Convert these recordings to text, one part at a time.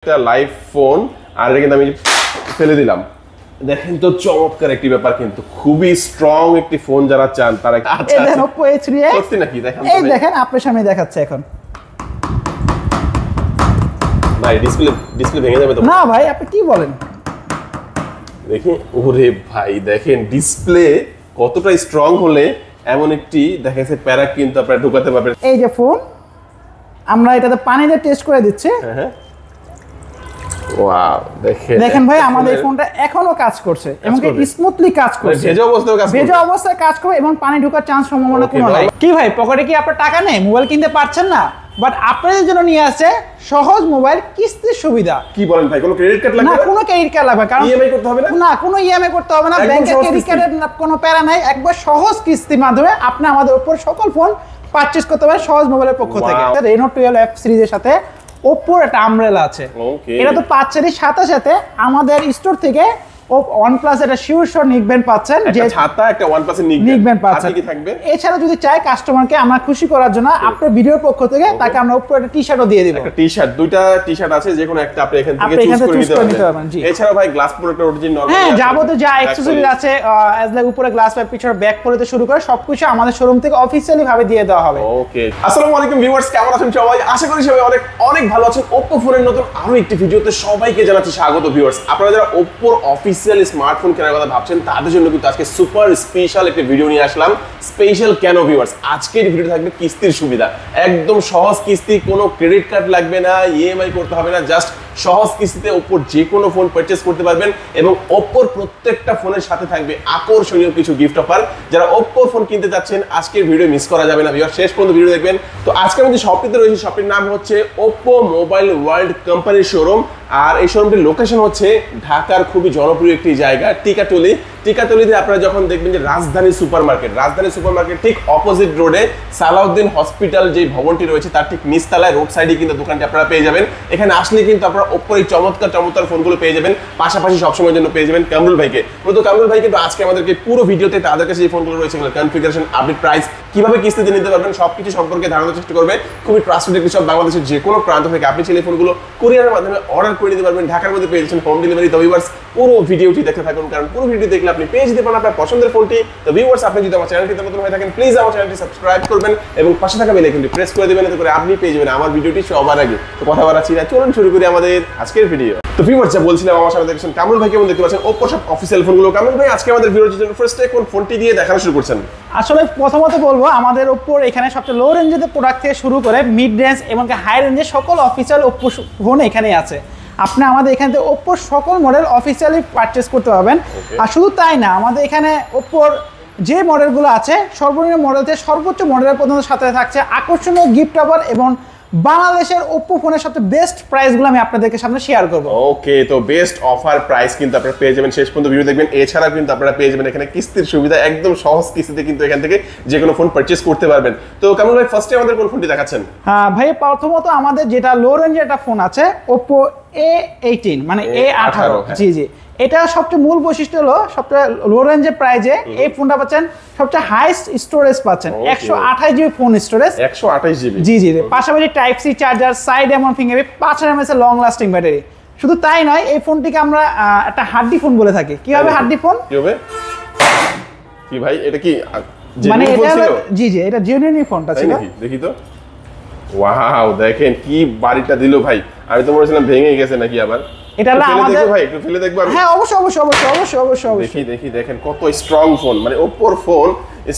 একটা live phone আর এটা কিন্তু আমি ফেলে দিলাম। দেখেন তো চমৎকার একটি ব্যাপার, কিন্তু খুবই স্ট্রং একটি ফোন যারা চান তারা আচ্ছা এই দেখেন Oppo A3s সত্যি নাকি? দেখেন এই দেখেন আপনার সামনে দেখাচ্ছে এখন। ভাই ডিসপ্লে ভেঙে যাবে তো? না ভাই আপনি কি বলেন, দেখেন ওরে ভাই দেখেন ডিসপ্লে কতটা স্ট্রং হলে এমন একটি দেখা যাচ্ছে প্যারা কিন্তু আপনারা ঢোকাতে পারবেন। এই যে ফোন আমরা এটাতে পানি দিয়ে টেস্ট করে দিচ্ছি। হ্যাঁ ওয়াও দেখেন ভাই আমাদের এই ফোনটা এখনো কাজ করছে এবং স্মুথলি কাজ করছে, ভেজা অবস্থায় কাজ করবে এবং পানি ঢোকার চান্স সম্ভাবনা কোনো নাই। কি ভাই পকেটে কি আপনার টাকা নেই, মোবাইল কিনতে পারছেন না, বাট আপনাদের জন্য নিয়ে আসছে সহজ মোবাইল কিস্তির সুবিধা। কি বলেন ভাই, কোনো ক্রেডিট কার্ড লাগবে না? কোনো ক্রেডিট কার্ড লাগবে, কারণ ইএমআই করতে হবে না। না কোনো ইএমআই করতে হবে না, ব্যাংকের ক্রেডিট কার্ডের কোনো প্যারা নাই, একবার সহজ কিস্তির মাধ্যমে আপনি আমাদের উপর সকল ফোন পারচেজ করতে পারেন সহজ মোবাইলের পক্ষ থেকে। Reno 12F সিরিজের সাথে Oppo একটা আমব্রেলা আছে, এটা তো পাচ্ছেনই, সাথে সাথে আমাদের স্টোর থেকে OnePlus একটা শিওর শট নিকবেন্ড পাচ্ছেন, যে ছাতা একটা OnePlus এর নিকবেন্ড পাচ্ছেন। কি থাকবে এছাড়া যদি চাই কাস্টমারকে আমরা খুশি করার জন্য আপনার ভিডিওর পক্ষ থেকে তাকে আমরা Oppo একটা টি-শার্টও দিয়ে দেব। একটা টি-শার্ট, দুইটা টি-শার্ট আছে, যে কোনো একটা আপনি এখান থেকে চুজ করে নিতে পারবেন। এছাড়া ভাই গ্লাস প্রোডাক্ট অরিজিনাল নরমাল হ্যাঁ যাবতীয় যা অ্যাকসেসরিজ আছে অ্যাজ লাইক উপরে গ্লাস পাইপ পিছনে ব্যাক পড়তে শুরু করে সবকিছু আমাদের শোরুম থেকে অফিশিয়ালি ভাবে দিয়ে দেওয়া হবে। ওকে আসসালামু আলাইকুম ভিউয়ার্স, কেমন আছেন সবাই? আশা করি সবাই অনেক অনেক ভালো আছেন। Oppo ফোনের নতুন আরো একটি ভিডিওতে সবাইকে জানাচ্ছি স্বাগত। ভিউয়ার্স আপনারা যারা Oppo অফিশিয়াল স্মার্টফোন কেনার কথা ভাবছেন তাদের জন্য কিন্তু আজকে সুপার স্পেশাল একটা ভিডিও নিয়ে আসলাম। স্পেশাল কেন ভিউয়ার্স, আজকের ভিডিওতে থাকবে কিস্তির সুবিধা, একদম সহজ কিস্তি, কোনো ক্রেডিট কার্ড লাগবে না, ইএমআই করতে হবে না, জাস্ট সহজ কিস্তিতে Oppo যে কোনো ফোন পারচেজ করতে পারবেন এবং Oppo প্রত্যেকটা ফোনের সাথে থাকবে আকর্ষণীয় কিছু গিফট অফার। যারা Oppo ফোন কিনতে যাচ্ছেন আজকের ভিডিও মিস করা যাবে না ভিউয়ার, শেষ পর্যন্ত ভিডিও দেখবেন। তো আজকে আমি যে শপটিতে রয়েছে শপটির নাম হচ্ছে Oppo মোবাইল ওয়ার্ল্ড কোম্পানির শোরুম, আর এই শোরুমটির লোকেশন হচ্ছে ঢাকার খুবই জনপ্রিয় একটি জায়গা টিকাতলিতে আপনারা যখন দেখবেন যে রাজধানী সুপারমার্কেট ঠিক অপোজিট রোডে সালাউদ্দিন হসপিটাল যে ভবনটি রয়েছে তার ঠিক নিচতলায় রোড সাইডে কিন্তু দোকানটি আপনারা পেয়ে যাবেন। এখানে আসলে কিন্তু আপনারা Oppo এই চমৎকার ফোনগুলো পেয়ে যাবেন, পাশাপাশি সবসময়ের জন্য পেয়ে যাবেন কামরুল ভাইকে। কামরুল ভাই কিন্তু আজকে আমাদেরকে পুরো ভিডিওতে তাদের কাছে যে ফোনগুলো রয়েছে কনফিগারেশন, আপডেট, প্রাইস, কিভাবে কিস্তিতে নিতে পারবেন সবকিছু সম্পর্কে ধারণার চেষ্টা করবে। খুবই ট্রাস্টেড একটি সব, বাংলাদেশের যে কোনো প্রান্ত থেকে আপনি চাইলে ফোনগুলো কুরিয়ারের মাধ্যমে অর্ডার করে নিতে পারবেন, ঢাকার মধ্যে পেয়ে যাচ্ছেন হোম ডেলিভারি। তো ভিউয়ার্স পুরো ভিডিওটি দেখতে থাকুন, কারণ পুরো ভিডিও দেখলে আপনি পেয়ে যেতে পারেন আপনার পছন্দের ফোনটি। তো ভিউয়ার্স আপনি যদি আমার চ্যানেলটিতে নতুন হয়ে থাকেন প্লিজ আমার চ্যানেলটি সাবস্ক্রাইব করবেন এবং পাশে থাকা বেল আইকনটি প্রেস করে দিবেন, এতে করে আপনি পেয়ে যাবেন আমার ভিডিওটি সবার আগে। তো কথা বাড়াচ্ছি না, চলুন শুরু করি আমাদের আজকের ভিডিও। তো ভিউয়ার্স যা বলছিলাম, আমার সামনে দেখছেন কামরুল ভাই, কেমন দেখতে পাচ্ছেন Oppo সব অফিশিয়াল ফোনগুলো। কামরুল ভাই আজকে আমাদের ভিডিওর জন্য ফার্স্টে কোন ফোনটি দিয়ে দেখানো শুরু করছেন? আসলে প্রথমত বলবো আমাদের Oppo এখানে সবচেয়ে লো রেঞ্জের প্রোডাক্ট থেকে শুরু করে মিড রেঞ্জ এবং হাই রেঞ্জের সকল অফিশিয়াল Oppo ফোন এখানেই আছে। আপনি আমাদের এখান থেকে Oppo সকল মডেল অফিশিয়ালি পারচেজ করতে পারবেন। আর শুধু তাই না, আমাদের এখানে Oppo যে মডেলগুলো আছে সর্বনিম্ন মডেল থেকে সর্বোচ্চ মডেলের পর্যন্ত সাথে থাকছে আকর্ষণীয় গিফট অফার এবং বাংলাদেশের Oppo ফোনের সবচেয়ে বেস্ট প্রাইসগুলো আমি আপনাদেরকে সামনে শেয়ার করব। ওকে, তো বেস্ট অফার প্রাইস কিন্তু আপনারা পেয়ে যাবেন, শেষ পর্যন্ত ভিডিও দেখবেন। এছাড়া কিন্তু আপনারা পেয়ে যাবেন এখানে কিস্তির সুবিধা, একদম সহজ কিস্তিতে কিন্তু এখান থেকে যে কোনো ফোন পারচেজ করতে পারবেন। তো কামরুল ভাই ফার্স্টে আমাদের কোন ফোনটি দেখাচ্ছেন? ভাই প্রথমত আমাদের যেটা লো রেঞ্জের একটা ফোন আছে Oppo A18 মানে A18। জি এটা সবচেয়ে মূল বৈশিষ্ট্য হলো সবচেয়ে লো রেঞ্জের প্রাইজে এই ফোনটা পাচ্ছেন সবচেয়ে হাইস্ট স্টোরেজ পাচ্ছেন, 128 জিবি ফোন স্টোরেজ, 128 জিবি। জি পাশাপাশি টাইপ সি চার্জার, সাইড এমন fingerprint, 5000 mAh long lasting battery. শুধু তাই নয়, এই ফোনটিকে আমরা একটা হার্ডি ফোন বলে থাকি। কিভাবে হার্ডি ফোন? কিভাবে কি ভাই, এটা কি মানে এটা জি এটা জেনুইন ফোনটা ছিল। দেখি তো, ওয়াও দেখেন কি বাড়িটা দিল ভাই, আমি তো বলেছিলাম ভেঙে গেছে নাকি আবার। এটা হলো আমাদের ভাই একটু ফেলে দেখব আমি। হ্যাঁ অবশ্যই দেখি দেখেন কত স্ট্রং ফোন, মানে Oppo ফোন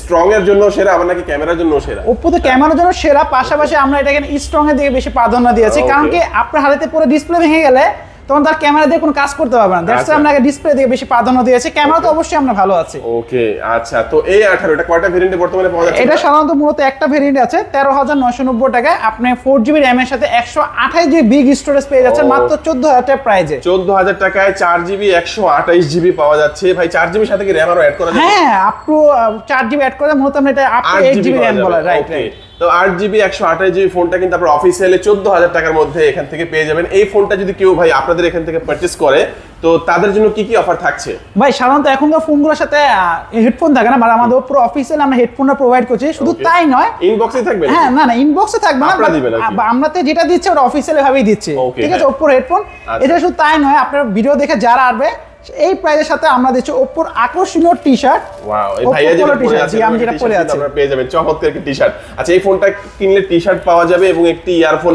স্ট্রং এর জন্য সেরা, আবার নাকি ক্যামেরার জন্য সেরা। Oppo তো ক্যামেরার জন্য সেরা, পাশাপাশি আমরা এটাকে স্ট্রং এর দিকে বেশি প্রাধান্য দিয়েছি, কারণ কি আপনার হাতে পুরো ডিসপ্লে ভেঙে গেলে তখন তার ক্যামেরা দিয়ে কোনো কাজ করতে পারবে না। দ্যাটস আমরা ডিসপ্লে দিকে বেশি প্রাধান্য দিয়েছি, ক্যামেরা তো অবশ্যই আমরা ভালো আছে। ওকে আচ্ছা, তো A18 এটা কয়টা ভেরিয়েন্টে বর্তমানে পাওয়া যাচ্ছে? এটা সাধারণত মূলত একটা ভেরিয়েন্ট আছে 13990 টাকায়, আপনি 4GB RAM এর সাথে 128GB বিগ স্টোরেজ পেয়ে যাচ্ছেন মাত্র 14000 টাকা প্রাইজে। 14000 টাকায় 4GB 128GB পাওয়া যাচ্ছে। ভাই 4GB সাথে কি RAM আরো অ্যাড করা যাবে? হ্যাঁ আপ টু 4GB অ্যাড করে মূলত আমরা এটা আপ টু 8GB RAM বলা, রাইট। তো 8GB 128GB ফোনটা কিন্তু আপনার অফিসিয়ালি 14000 টাকার মধ্যে এখান থেকে পেয়ে যাবেন। এই ফোনটা যদি কেউ ভাই আপনাদের এখান থেকে পারচেজ করে তো তাদের জন্য কি কি অফার থাকছে? ভাই সাধারণত এখনকার ফোনগুলোর সাথে হেডফোন থাকে না, মানে আমাদের পুরো অফিসিয়ালি আমরা হেডফোনটা প্রোভাইড করছি। শুধু তাই নয়, ইনবক্সে থাকবে? হ্যাঁ, না ইনবক্সে থাকবে না, আমরাতে যেটা দিচ্ছি ওটা অফিসিয়ালি ভাবেই দিচ্ছি, ঠিক আছে, ওপ্পোর হেডফোন। এটা শুধু তাই নয়, আপনার ভিডিও দেখে যারা আসবে এই প্রাইসের সাথে আমরা দিচ্ছি ওপ্পোর আকর্ষণীয় টি-শার্ট। ওয়াও, এই ভাইয়া যেটা পরে আছে আমি যেটা পরে আছি আপনারা পেয়ে যাবেন চমৎকার একটা টি-শার্ট। আচ্ছা, এই ফোনটা কিনলে টি-শার্ট পাওয়া যাবে এবং একটি ইয়ারফোন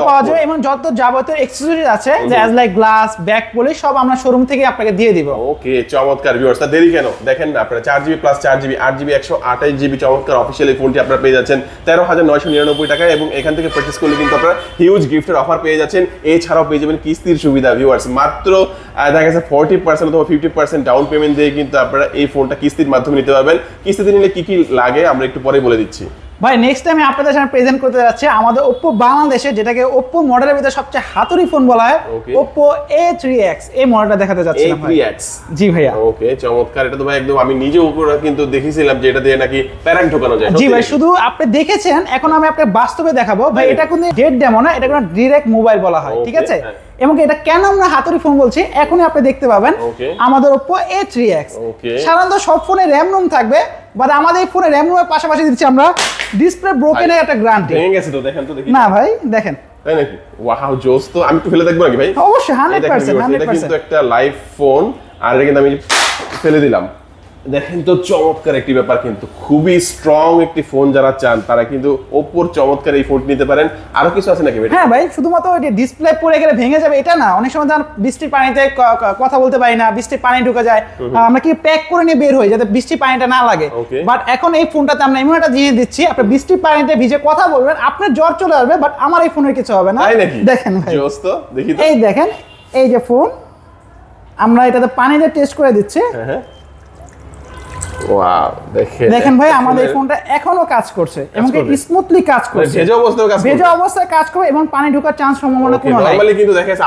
পাওয়া যাবে এবং যত যাবতীয় অ্যাকসেসরিজ আছে as like glass, back polish সব আমরা শোরুম থেকে আপনাকে দিয়ে দিব। ওকে, চমৎকার ভিউয়ার্স। তা দেরি কেন, দেখেন না আপনারা 4GB plus 4GB 8GB 128GB চমৎকার অফিশিয়াল এই ফোনটি আপনারা পেয়ে যাচ্ছেন 13999 টাকায় এবং এখান থেকে পারচেজ করলে কিন্তু আপনারা হিউজ গিফটের অফার পেয়ে যাচ্ছেন। এছাড়াও পেয়ে যাবেন কিস্তির সুবিধা ভিউয়ার্স। মাত্র দেখা গেছে 40% অথবা 50% ডাউন পেমেন্ট দিয়ে কিন্তু আপনারা এই ফোনটা কিস্তির মাধ্যমে নিতে পারবেন। কিস্তিতে নিলে কি কি লাগে আমরা একটু পরে বলে দিচ্ছি। ভাই নেক্সট টাইম আপনাদের সামনে প্রেজেন্ট করতে যাচ্ছি আমাদের ওপ্পো বাংলাদেশে, যেটাকে ওপ্পো মডেলের ভিতরে সবচেয়ে হাতুড়ি ফোন বলা হয়, ওপ্পো A3X এই মডেলটা দেখাতে যাচ্ছি। A3X, জি ভাইয়া। ওকে, চমৎকার। এটা তো ভাই একদম আমি নিজে উপরে কিন্তু দেখেছিলাম যে এটা দিয়ে নাকি প্যারাক ঢোকানো যায়। জি ভাই, শুধু আপনি দেখেছেন, এখন আমি আপনাকে বাস্তবে দেখাবো। ভাই এটা কোনো ডেট ডেমো না, এটা কোনো ডাইরেক্ট মোবাইল বলা হয়, ঠিক আছে। এবং এটা কেন আমরা হাতুড়ি ফোন বলছি এখনই আপনি দেখতে পাবেন। আমাদের ওপ্পো A3X সাধারণত সব ফোনে র্যাম রোম থাকবে, বাট আমাদের এই ফোনে র্যাম রোমের পাশাপাশি দিচ্ছি আমরা ডিসপ্লে ব্রোকেনের একটা গ্যারান্টি। ভেঙে গেছে তো, দেখেন তো দেখি। না ভাই দেখেন, তাই নাকি? ওয়াও, জোস তো। আমি একটু ফেলে দেখবো নাকি ভাই? অবশ্যই 100%। এটা কিন্তু একটা লাইভ ফোন, আর এটা কিন্তু আমি ফেলে দিলাম। দেখেন তো, চমৎকার একটি ব্যাপার, কিন্তু খুবই স্ট্রং একটি ফোন। যারা চান তারা কিন্তু ওপ্পোর চমৎকার এই ফোনটি নিতে পারেন। আরো কিছু আছে নাকি ভাই? হ্যাঁ ভাই, শুধুমাত্র ওই ডিসপ্লে পড়ে গেলে ভেঙে যাবে এটা না। অনেক সময় ধর বৃষ্টির পানিতে কথা বলতে পারি না, বৃষ্টির পানি ঢুকে যায়, আমরা কি প্যাক করে নিয়ে বের হই যাতে বৃষ্টির পানিটা না লাগে। বাট এখন এই ফোনটাতে আমরা এমন একটা জিনিস দিচ্ছি, আপনি বৃষ্টির পানিতে ভিজে কথা বলবেন, আপনার জ্বর চলে আসবে, বাট আমার এই ফোনের কিছু হবে না। তাই নাকি? দেখেন ভাই, জোস তো, দেখি তো। এই দেখেন, এই যে ফোন আমরা এটাতে পানিতে টেস্ট করে দিচ্ছি। হ্যাঁ, ওয়াও, দেখেন ভাই আমাদের এই ফোনটা এখনো কাজ করছে এবং স্মুথলি কাজ করছে। ভেজা অবস্থায় কাজ করবে এবং পানি ঢোকার চান্স সম্ভাবনা কোনো নাই। নরমালি কিন্তু দেখা যাচ্ছে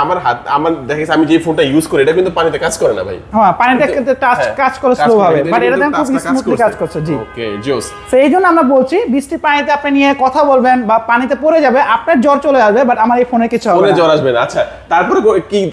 আমার দেখা যাচ্ছে আমি যে ফোনটা ইউজ করি এটা কিন্তু পানিতে কাজ করে না ভাই। হ্যাঁ, পানিতে কিন্তু টাচ কাজ করে স্লো ভাবে, বাট এটা দেখেন খুব স্মুথলি কাজ করছে। জি, ওকে, জোস। সো এইজন্য আমরা বলছি বৃষ্টির পানিতে আপনি নিয়ে কথা বলবেন বা পানিতে পড়ে যাবে, আপনার জ্বর চলে আসবে, বাট আমার এই ফোনে কিছু হবে না। ফোনে জ্বর আসবে না। আচ্ছা, তারপরে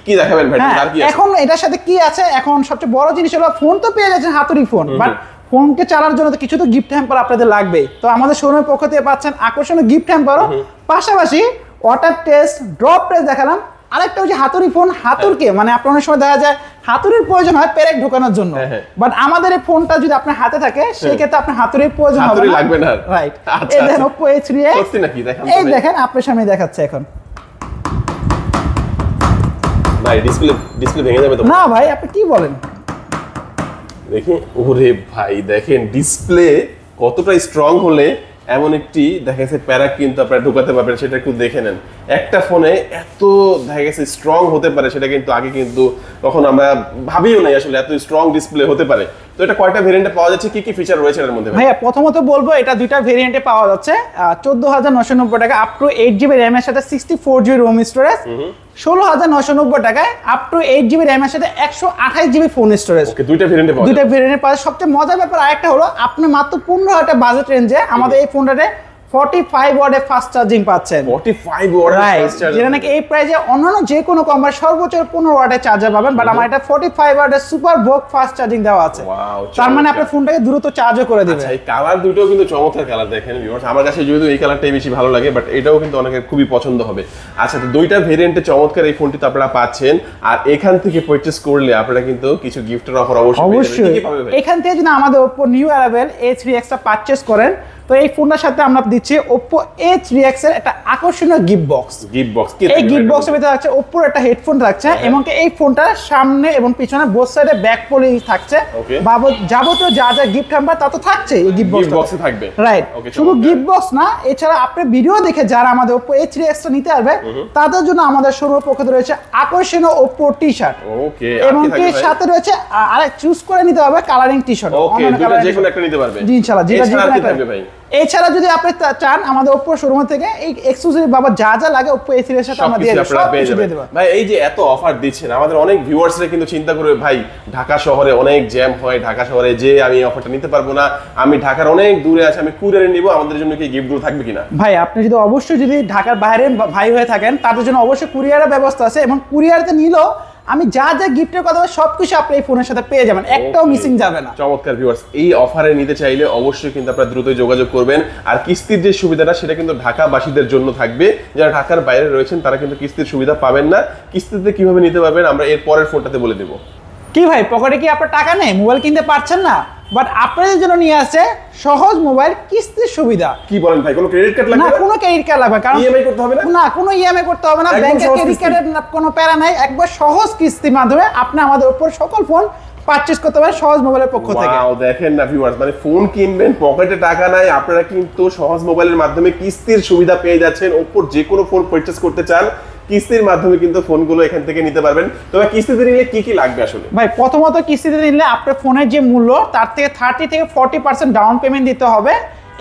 কি দেখাবেন ভাই? আর কি আছে এখন এটার সাথে কি আছে? এখন সবচেয়ে বড় জিনিস হলো ফোন তো পেয়ে যাচ্ছেন হাতুড়ি ফোন, বাট ফোনকে চালানোর জন্য তো কিছু তো গিফট হ্যাম্পার আপনাদের লাগবে। তো আমাদের শোরুমের পক্ষ থেকে পাচ্ছেন আকর্ষণীয় গিফট হ্যাম্পারও, পাশাপাশি ওয়াটার টেস্ট, ড্রপ টেস্ট দেখালাম। আরেকটা হচ্ছে হাতুড়ি ফোন, হাতুড়কে মানে আপনার অনেক সময় দেখা যায় হাতুড়ির প্রয়োজন হয় পেরেক ঢোকানোর জন্য, বাট আমাদের এই ফোনটা যদি আপনার হাতে থাকে সেই ক্ষেত্রে আপনার হাতুড়ির প্রয়োজন হবে না, লাগবে না। রাইট। এই দেখেন ওপ্পো A3X, সত্যি নাকি? দেখেন, এই দেখেন আপনার সামনে দেখাচ্ছে এখন। ভাই ডিসপ্লে ভেঙে যাবে তো? না ভাই, আপনি কি বলেন? দেখেন, ওরে ভাই দেখেন ডিসপ্লে কতটা স্ট্রং হলে এমন একটি দেখা গেছে প্যারাক কিন্তু আপনারা ঢোকাতে পারবেন, সেটা একটু দেখে নেন। একটা ফোনে এত দেখা গেছে স্ট্রং হতে পারে সেটা কিন্তু আগে কিন্তু কখন আমরা ভাবিও নাই আসলে এত স্ট্রং ডিসপ্লে হতে পারে। তো এটা কয়টা ভেরিয়েন্টে পাওয়া যাচ্ছে, কি কি ফিচার রয়েছে এর মধ্যে? ভাইয়া প্রথমত বলবো এটা দুইটা ভেরিয়েন্টে পাওয়া যাচ্ছে, 14990 টাকা আপ টু 8GB RAM এর সাথে 64GB রোম স্টোরেজ, 16990 টাকায় আপ টু 8GB RAM এর সাথে 128GB ফোন স্টোরেজ। ওকে, দুইটা ভেরিয়েন্টে পাওয়া যায়। দুইটা ভেরিয়েন্টে পাওয়া যায়। সবচেয়ে মজার ব্যাপার আরেকটা হলো আপনি মাত্র 15,000 বাজেট রেঞ্জে আমাদের এই ফোনটাতে 45 ওয়াটের ফাস্ট চার্জিং পাচ্ছেন। 45 ওয়াটের ফাস্ট চার্জিং, যেটা নাকি এই প্রাইসে অন্যান্য যে কোনো কোম্পানি সর্বোচ্চ 15 ওয়াটের চার্জার পাবেন, বাট আমার এটা 45 ওয়াটের সুপার ভোগ ফাস্ট চার্জিং দেওয়া আছে। তার মানে আপনি ফোনটাকে দ্রুত চার্জও করে দিবেন। আচ্ছা, এই কালার দুটোও কিন্তু চমৎকার কালার। দেখেন ভিউয়ার্স, আমার কাছে যদিও এই কালারটাই বেশি ভালো লাগে, বাট এটাও কিন্তু অনেকের খুবই পছন্দ হবে। আচ্ছা, তো দুইটা ভেরিয়েন্টে চমৎকার এই ফোনটি তো আপনারা পাচ্ছেন, আর এখান থেকে পারচেজ করলে আপনারা কিন্তু কিছু গিফটের অফার অবশ্যই এখান থেকে যদি আমাদের Oppo নিউ অ্যারাইভেল A3X টা পারচেজ করেন তো এই ফোনটার সাথে আমরা দিচ্ছি Oppo A3X এর একটা আকর্ষণীয় গিফট বক্স। এই গিফট বক্সের ভিতরে আছে Oppo এর একটা হেডফোন থাকছে এবং এই ফোনটার সামনে এবং পিছনে বোথ সাইডে ব্যাক পলি থাকছে, যাবতীয় যা যা গিফট হ্যাম্পার তা তো থাকছে এই গিফট বক্সে থাকবে, রাইট। শুধু গিফট বক্স না, এছাড়া আপনি ভিডিও দেখে যারা আমাদের Oppo A3X টা নিতে আসবে তাদের জন্য আমাদের শোরুমের পক্ষ থেকে রয়েছে আকর্ষণীয় Oppo টি-শার্ট, এবং এর সাথে রয়েছে আরেক চুজ করে নিতে হবে কালারিং টি-শার্ট। ওকে, দুটো যে কোনো একটা নিতে পারবে। জি ইনশাআল্লাহ, যেটা যে কোনো একটা। এছাড়া যদি আপনি চান আমাদের Oppo শোরুম থেকে এই এক্সক্লুসিভ বাবা যা যা লাগে Oppo A সিরিজের সাথে আমরা দিয়ে দেব। ভাই এই যে এত অফার দিচ্ছেন, আমাদের অনেক ভিউয়ার্সরা কিন্তু চিন্তা করে ভাই ঢাকা শহরে অনেক জ্যাম হয়, ঢাকা শহরে যে আমি এই অফারটা নিতে পারবো না, আমি ঢাকার অনেক দূরে আছি, আমি কুরিয়ারে নিব, আমাদের জন্য কি গিফটগুলো থাকবে কিনা? ভাই আপনি যদি অবশ্যই যদি ঢাকার বাইরে ভাই হয়ে থাকেন তাদের জন্য অবশ্যই কুরিয়ারের ব্যবস্থা আছে, এবং কুরিয়ারতে নিলেও আমি যা যা গিফটের কথা সবকিছু আপনি এই ফোনের সাথে পেয়ে যাবেন, একটাও মিসিং যাবে না। চমৎকার ভিউয়ার্স, এই অফারে নিতে চাইলে অবশ্যই কিন্তু আপনারা দ্রুতই যোগাযোগ করবেন। আর কিস্তির যে সুবিধাটা সেটা কিন্তু ঢাকাবাসীদের জন্য থাকবে, যারা ঢাকার বাইরে রয়েছেন তারা কিন্তু কিস্তির সুবিধা পাবেন না। কিস্তিতে কিভাবে নিতে পারবেন আমরা এর পরের ফোনটাতে বলে দেব। কি ভাই পকেটে কি আপনার টাকা নেই, মোবাইল কিনতে পারছেন না, বাট আপনাদের জন্য নিয়ে আসছে সহজ মোবাইল কিস্তির সুবিধা। কি বলেন ভাই, কোনো ক্রেডিট কার্ড লাগবে না? কোনো ক্রেডিট কার্ড লাগবে, কারণ ইএমআই করতে হবে না? না, কোনো ইএমআই করতে হবে না, ব্যাংকের ক্রেডিট কার্ডের কোনো প্যারা নাই, একবার সহজ কিস্তির মাধ্যমে আপনি আমাদের উপর সকল ফোন পারচেজ করতে পারেন সহজ মোবাইলের পক্ষ থেকে। ওয়াও, দেখেন না ভিউয়ার্স, মানে ফোন কিনবেন পকেটে টাকা নাই, আপনারা কিন্তু সহজ মোবাইলের মাধ্যমে কিস্তির সুবিধা পেয়ে যাচ্ছেন। Oppo যে কোনো ফোন পারচেজ করতে চান কিস্তির মাধ্যমে কিন্তু ফোনগুলো এখান থেকে নিতে পারবেন। তবে কিস্তিতে নিলে কি কি লাগবে আসলে? ভাই প্রথমত কিস্তিতে নিলে আপনার ফোনের যে মূল্য তার থেকে 30 থেকে 40% ডাউন পেমেন্ট দিতে হবে,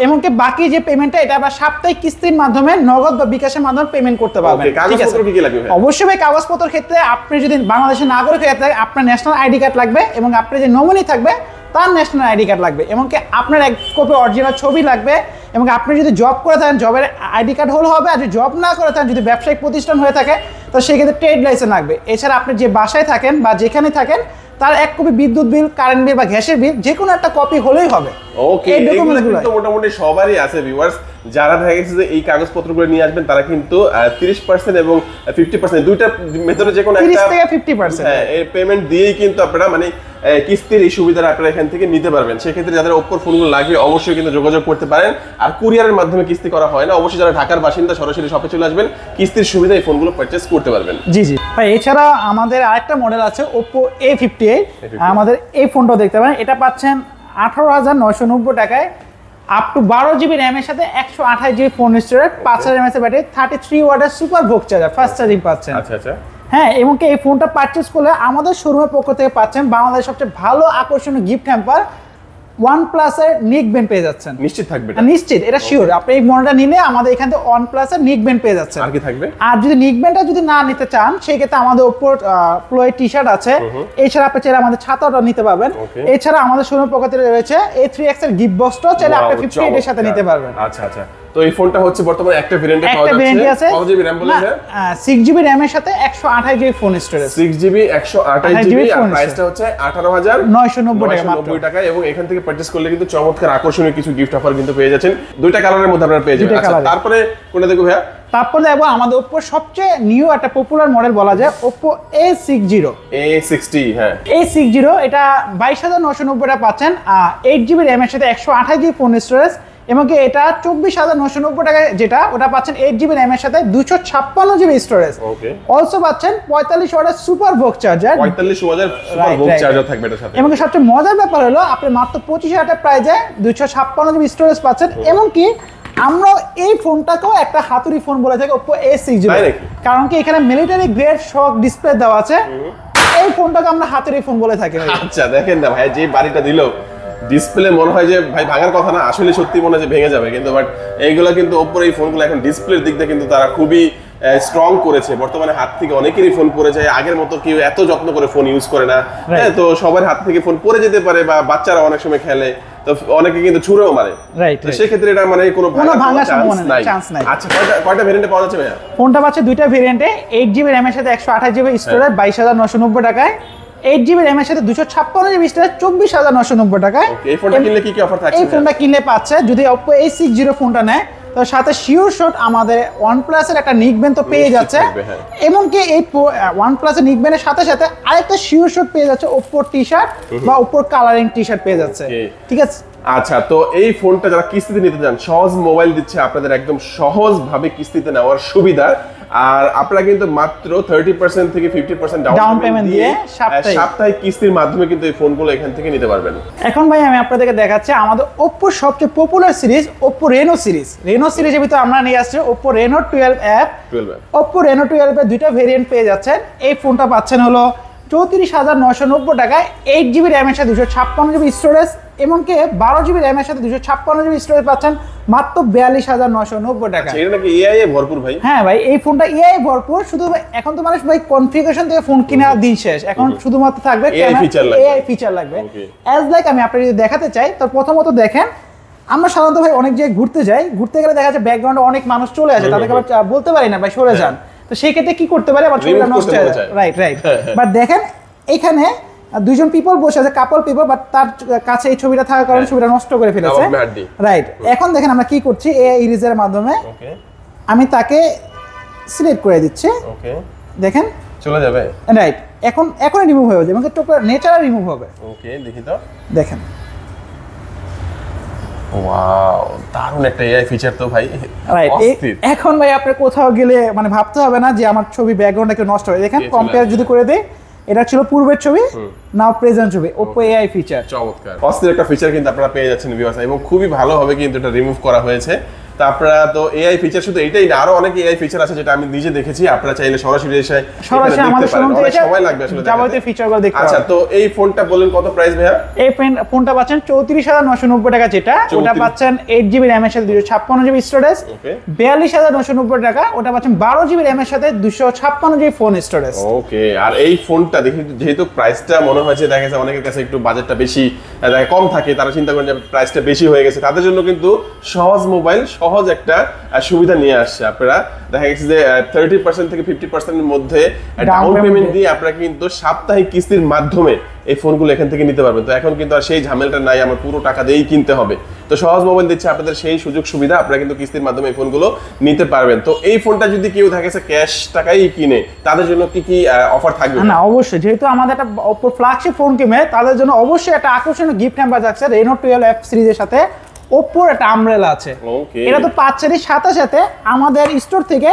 এমনকি বাকি যে পেমেন্টটা এটা আবার সাপ্তাহিক কিস্তির মাধ্যমে নগদ বা বিকাশের মাধ্যমে পেমেন্ট করতে পারবেন। কাগজপত্র কি কি লাগবে? অবশ্যই ভাই কাগজপত্রের ক্ষেত্রে আপনি যদি বাংলাদেশের নাগরিক হয়ে থাকেন আপনার ন্যাশনাল আইডি কার্ড লাগবে, এবং আপনার যে নমিনি থাকবে তার ন্যাশনাল আইডি কার্ড লাগবে, এমনকি আপনার এক কপি অরিজিনাল ছবি লাগবে, এবং আপনি যদি জব করে থাকেন জবের আইডি কার্ড হলে হবে, আর যদি জব না করে থাকেন যদি ব্যবসায়িক প্রতিষ্ঠান হয়ে থাকে তো সেক্ষেত্রে ট্রেড লাইসেন্স লাগবে। এছাড়া আপনি যে বাসায় থাকেন বা যেখানে থাকেন তার এক কপি বিদ্যুৎ বিল, কারেন্ট বিল বা গ্যাসের বিল যে কোনো একটা কপি হলেই হবে। ওকে, এগুলো কিন্তু মোটামুটি সবারই আছে ভিউয়ার্স। যারা দেখা গেছে যে এই কাগজপত্রগুলো নিয়ে আসবেন তারা কিন্তু 30% এবং 50% দুইটা মেথডে যে কোনো একটা 30 থেকে 50% হ্যাঁ এই পেমেন্ট দিয়েই কিন্তু আপনারা মানে কিস্তির এই সুবিধাটা আপনারা এখান থেকে নিতে পারবেন। সেক্ষেত্রে যাদের Oppo ফোনগুলো লাগবে অবশ্যই কিন্তু যোগাযোগ করতে পারেন। আর কুরিয়ারের মাধ্যমে কিস্তি করা হয় না, অবশ্যই যারা ঢাকার বাসিন্দা সরাসরি শপে চলে আসবেন, কিস্তির সুবিধা এই ফোনগুলো পারচেজ করতে পারবেন। জি জি ভাই, এছাড়া আমাদের আরেকটা মডেল আছে Oppo A58, আমাদের এই ফোনটাও দেখতে পারেন, এটা পাচ্ছেন 18,990 টাকায়, আপ টু 12 জিবি র্যামের সাথে 128 GB phone storage, 5000 mAh battery, 33 ওয়াটের সুপার ভোক চার্জার, ফাস্ট চার্জিং পাচ্ছেন। আচ্ছা আচ্ছা, হ্যাঁ, এবং এই ফোনটা পারচেজ করলে আমাদের শোরুমের পক্ষ থেকে পাচ্ছেন বাংলাদেশের সবচেয়ে ভালো আকর্ষণীয় গিফট হ্যাম্পার OnePlus এর নিক ব্যান্ড পেয়ে যাচ্ছেন। নিশ্চিত থাকবে? নিশ্চিত, এটা শিওর। আপনি এই মডেলটা নিলে আমাদের এখান থেকে OnePlus এর নিক ব্যান্ড পেয়ে যাচ্ছেন। আর কি থাকবে? আর যদি নিক ব্যান্ডটা যদি না নিতে চান সেই ক্ষেত্রে আমাদের Oppo Plo টি-শার্ট আছে, এছাড়া আপনি চাইলে আমাদের ছাতাটা নিতে পারবেন। এছাড়া আমাদের শোরুমের পক্ষ থেকে রয়েছে A3X এর গিফট বক্সটাও চাইলে আপনি 58 এর সাথে নিতে পারবেন। আচ্ছা আচ্ছা, তো এই ফোনটা হচ্ছে বর্তমানে একটা ভেরিয়েন্টে পাওয়া যাচ্ছে। কত জিবি র‍্যাম বলেন? 6 জিবি র‍্যামের সাথে 128 GB phone storage. 6 GB 128 GB, আর প্রাইসটা হচ্ছে 18,990 টাকা। এবং এখান থেকে পারচেজ করলে কিন্তু চমৎকার আকর্ষণীয় কিছু গিফট অফার কিন্তু পেয়ে যাচ্ছেন। দুইটা কালারের মধ্যে আপনারা পেয়ে যাবেন। আচ্ছা, তারপরে কোনটা দেখো ভাইয়া? তারপরে দেখো আমাদের Oppo সবচেয়ে নিউ একটা পপুলার মডেল বলা যায় Oppo A60। হ্যাঁ, A60 এটা 22,990 টাকা পাচ্ছেন, 8 জিবি র‍্যামের সাথে 128 জিবি ফোন স্টোরেজ, এবং কি এটা 24,990 টাকায় যেটা ওটা পাচ্ছেন 8 জিবি র‍্যামের সাথে 256 জিবি স্টোরেজ। ওকে, অলসো পাচ্ছেন 45 ওয়াটের সুপার ভোক চার্জার। 45 ওয়াটের সুপার ভোক চার্জার থাকবে এটার সাথে। এবং সবচেয়ে মজার ব্যাপার হলো আপনি মাত্র 25,000 টাকা প্রাইসে 256 জিবি স্টোরেজ পাচ্ছেন, এবং কি আমরা এই ফোনটাকেও একটা হাতুড়ি ফোন বলে থাকি Oppo A60, কারণ কি এখানে মিলিটারি গ্রেড শক ডিসপ্লে দেওয়া আছে, এই ফোনটাকে আমরা হাতুড়ি ফোন বলে থাকি। আচ্ছা, দেখেন না ভাই, যে বাড়িটা দিল ডিসপ্লে মনে হয় যে ভাই ভাঙার কথা না, আসলে সত্যি মনে হয় যে ভেঙে যাবে, কিন্তু বাট এইগুলো কিন্তু Oppo এই ফোনগুলো এখন ডিসপ্লের দিক দিয়ে কিন্তু তারা খুবই স্ট্রং করেছে। বর্তমানে হাত থেকে অনেকেরই ফোন পড়ে যায়, আগের মতো কেউ এত যত্ন করে ফোন ইউজ করে না। হ্যাঁ, তো সবার হাত থেকে ফোন পড়ে যেতে পারে, বা বাচ্চারা অনেক সময় খেলে তো অনেকে কিন্তু ছুঁড়েও মারে। তো সেই ক্ষেত্রে এটা মানে কোনো ভাঙার চান্স নাই। আচ্ছা, কয়টা ভেরিয়েন্টে পাওয়া যাচ্ছে ভাইয়া? ফোনটা পাচ্ছে দুইটা ভেরিয়েন্টে, 8 জিবি র‍্যামের সাথে 128 জিবি স্টোরেজ 22,990 টাকায়, 8 জিবি র‍্যামের সাথে 256 জিবি স্টোরেজ 24,990 টাকায়। এই ফোনটা কিনলে কি কি অফার থাকছে? এই ফোনটা কিনলে পাচ্ছে যদি Oppo A60 ফোনটা নেয় তো সাথে শিওর শট আমাদের OnePlus এর একটা নিক ব্যান্ড তো পেয়ে যাচ্ছে, এবং কি এই OnePlus এর নিক ব্যান্ডের সাথে সাথে আরেকটা শিওর শট পেয়ে যাচ্ছে Oppo টি-শার্ট বা Oppo কালারিং টি-শার্ট পেয়ে যাচ্ছে। ঠিক আছে, আচ্ছা, তো এই ফোনটা যারা কিস্তিতে নিতে চান, সহজ মোবাইল দিচ্ছে আপনাদের একদম সহজ ভাবে কিস্তিতে নেওয়ার সুবিধা। আর আপনারা কিন্তু মাত্র 30% থেকে 50% ডাউন পেমেন্ট দিয়ে সাপ্তাহিক কিস্তির মাধ্যমে কিন্তু এই ফোনগুলো এখান থেকে নিতে পারবেন। এখন ভাই আমি আপনাদেরকে দেখাচ্ছি আমাদের Oppo সবচেয়ে পপুলার সিরিজ Oppo Reno সিরিজের ভিতরে আমরা নিয়ে আসছি Oppo Reno 12F। Oppo Reno 12 এর দুইটা ভেরিয়েন্ট পেয়ে যাচ্ছেন। এই ফোনটা পাচ্ছেন হলো 34,990 টাকায় 8GB RAM এর সাথে 256GB স্টোরেজ এমনকি 12GB RAM এর সাথে 256GB স্টোরেজ পাচ্ছেন মাত্র 42,990 টাকা। এটা নাকি এআই এ ভরপুর ভাই? হ্যাঁ ভাই, এই ফোনটা এআই ভরপুর। শুধু এখন তো মানুষ ভাই কনফিগারেশন থেকে ফোন কেনার দিন শেষ, এখন শুধুমাত্র থাকবে এআই ফিচার লাগবে। অ্যাজ লাইক আমি আপনাকে যদি দেখাতে চাই তো প্রথমত দেখেন, আমরা সাধারণত ভাই অনেক জায়গায় ঘুরতে যাই, ঘুরতে গেলে দেখা যাচ্ছে ব্যাকগ্রাউন্ডে অনেক মানুষ চলে আসে, তাদেরকে আবার বলতে পারি না ভাই সরে যান, তো সেই ক্ষেত্রে কি করতে পারে, আবার ছবিটা নষ্ট হয়ে যায়। Right right. বাট দেখেন এখানে দুইজন পিপল বসে আছে, কাপল পিপল, বাট তার কাছে এই ছবিটা থাকার কারণে ছবিটা নষ্ট করে ফেলেছে। রাইট। এখন দেখেন আমরা কি করছি, এআই ইরেজারের মাধ্যমে আমি তাকে সিলেক্ট করে দিচ্ছি। ওকে, দেখেন চলে যাবে। রাইট, এখন রিমুভ হয়ে যাবে, মানে টোটাল নেচার রিমুভ হবে। ওকে, দেখি তো। দেখেন, ওয়াও, দারুণ একটা এআই ফিচার তো ভাই। রাইট। এখন ভাই আপনি কোথাও গেলে মানে ভাবতে হবে না যে আমার ছবি ব্যাকগ্রাউন্ডটা কেউ নষ্ট হয়ে। দেখেন কম্পেয়ার যদি করে দেই, এটা ছিল পূর্বের ছবি, নাও প্রেজেন্ট ছবি, Oppo AI ফিচার। চমৎকার, অস্থির একটা ফিচার কিন্তু আপনারা পেয়ে যাচ্ছেন ভিউয়ার্স, এবং খুবই ভালোভাবে কিন্তু এটা রিমুভ করা হয়েছে। তো আপনারা তো এআই ফিচার শুধু এটাই না, আরো অনেক এআই ফিচার আছে যেটা আমি নিজে দেখেছি। আপনারা চাইলে সরাসরি এসে আমাদের শোরুম থেকে সময় লাগবে আসলে যাবতীয় ফিচারগুলো দেখতে। আচ্ছা, তো এই ফোনটা বলেন কত প্রাইস ভাইয়া? এই ফোনটা পাচ্ছেন 34,990 টাকা, যেটা ওটা পাচ্ছেন 8GB RAM এর সাথে 256GB স্টোরেজ। 42,990 টাকা ওটা পাচ্ছেন 12GB RAM এর সাথে 256GB ফোন স্টোরেজ। ওকে, আর এই ফোনটা দেখি যেহেতু প্রাইসটা মনে হয়েছে দেখা গেছে অনেকের কাছে একটু বাজেটটা বেশি কম থাকে, তারা চিন্তা করেন যে প্রাইসটা বেশি হয়ে গেছে, তাদের জন্য কিন্তু সহজ মোবাইল সহজ একটা সুবিধা নিয়ে আসছে। আপনারা দেখা গেছে যে 30% থেকে 50% এর মধ্যে ডাউন পেমেন্ট দিয়ে আপনারা কিন্তু সাপ্তাহিক কিস্তির মাধ্যমে এই ফোনগুলো এখান থেকে নিতে পারবেন। তো এখন কিন্তু আর সেই ঝামেলাটা নাই, আমার পুরো টাকা দিয়েই কিনতে হবে। তো সহজ মোবাইল দিচ্ছে আপনাদের সেই সুযোগ সুবিধা, আপনারা কিন্তু কিস্তির মাধ্যমে এই ফোনগুলো নিতে পারবেন। তো এই ফোনটা যদি কেউ থাকে ক্যাশ টাকাই কিনে, তাদের জন্য কি কি অফার থাকবে? না অবশ্যই, যেহেতু আমাদের একটা Oppo ফ্ল্যাগশিপ ফোন কিনে, তাদের জন্য অবশ্যই একটা আকর্ষণীয় গিফট হ্যাম্পার থাকছে। Reno 12 F সিরিজের সাথে Oppo একটা আমব্রেলা আছে। এটা তো পাচ্ছেনই, সাথে সাথে আমাদের স্টোর থেকে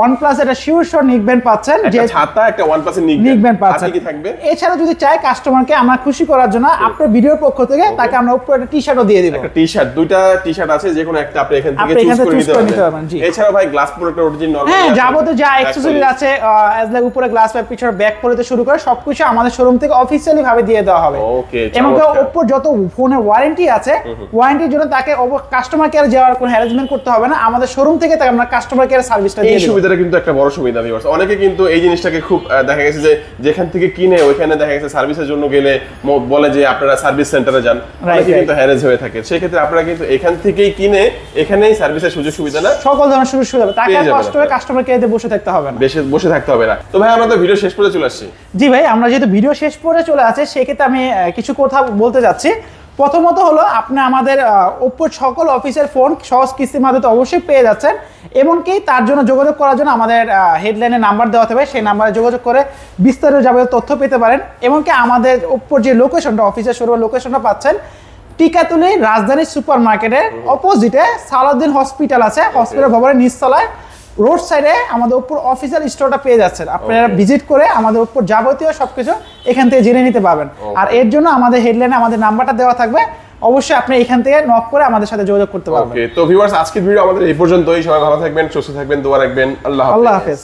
OnePlus এটা শিওর নিকব্যান্ড পাচ্ছেন, যে ছাতা একটা OnePlus এর নিকব্যান্ড পাচ্ছেন। কি থাকবে এছাড়া যদি চাই কাস্টমারকে আমরা খুশি করার জন্য আপনার ভিডিওর পক্ষ থেকে তাকে আমরা Oppo একটা টি-শার্টও দিয়ে দেব। একটা টি-শার্ট, দুইটা টি-শার্ট আছে, যে কোনো একটা আপনি এখান থেকে চুজ করে নিতে পারবেন। এছাড়া ভাই গ্লাস প্রোটেক্টর অরিজিনাল নরমাল, হ্যাঁ যাবতীয় যা অ্যাকসেসরিজ আছে অ্যাজ লাইক উপরে গ্লাস প্যাক, পিছনে ব্যাক পড়তে শুরু করে সবকিছু আমাদের শোরুম থেকে অফিশিয়ালি ভাবে দিয়ে দেওয়া হবে। ওকে, এবং Oppo যত ফোনের ওয়ারেন্টি আছে, ওয়ারেন্টির জন্য তাকে কাস্টমার কেয়ার যাওয়ার কোনো হ্যারাসমেন্ট করতে হবে না, আমাদের শোরুম থেকে তাকে আমরা কাস্টমার কেয়ার সার্ভিসটা দিয়ে দেব। এই সুবিধাটা কিন্তু একটা বড় সুবিধা ভিউয়ার্স। অনেকে কিন্তু এই জিনিসটাকে খুব দেখা গেছে যে যেখান থেকে কিনে ওইখানে দেখা গেছে সার্ভিসের জন্য গেলে বলে যে আপনারা সার্ভিস সেন্টারে যান, অনেকে কিন্তু হ্যারেজ হয়ে থাকে। সেই ক্ষেত্রে আপনারা কিন্তু এখান থেকেই কিনে এখানেই সার্ভিসের সুযোগ সুবিধা না, সকল ধরনের সুযোগ সুবিধা তাকে কষ্ট করে কাস্টমার কেয়ারে বসে থাকতে হবে না, বসে থাকতে হবে না। তো ভাই আমরা তো ভিডিও শেষ পর্যন্ত চলে আসছি। জি ভাই, আমরা যেহেতু ভিডিও শেষ পর্যন্ত চলে আসছে, সেক্ষেত্রে আমি কিছু কথা বলতে যাচ্ছি। প্রথমত হলো আপনি আমাদের Oppo সকল অফিসিয়াল ফোন সহজ কিস্তির মাধ্যমে অবশ্যই পেয়ে যাচ্ছেন। এমনকি তার জন্য যোগাযোগ করার জন্য আমাদের হেডলাইনে নাম্বার দেওয়া থাকবে, সেই নাম্বারে যোগাযোগ করে বিস্তারিত যাবতীয় তথ্য পেতে পারেন। এমনকি আমাদের Oppo যে লোকেশনটা, অফিসের শোরুমের লোকেশনটা পাচ্ছেন টিকাতুলি রাজধানী সুপার মার্কেটের অপোজিটে সালাউদ্দিন হসপিটাল আছে, হসপিটাল ভবনের নিচতলায় রোড সাইডে আমাদের Oppo অফিসিয়াল স্টোরটা পেয়ে যাচ্ছেন। আপনারা ভিজিট করে আমাদের Oppo যাবতীয় সবকিছু এখান থেকে জেনে নিতে পারবেন। আর এর জন্য আমাদের হেডলাইনে আমাদের নাম্বারটা দেওয়া থাকবে, অবশ্যই আপনি এখান থেকে নক করে আমাদের সাথে যোগাযোগ করতে পারবেন। ওকে, তো ভিউয়ার্স আজকের ভিডিও আমাদের এই পর্যন্তই। সবাই ভালো থাকবেন, সুস্থ থাকবেন, দোয়া রাখবেন। আল্লাহ হাফেজ।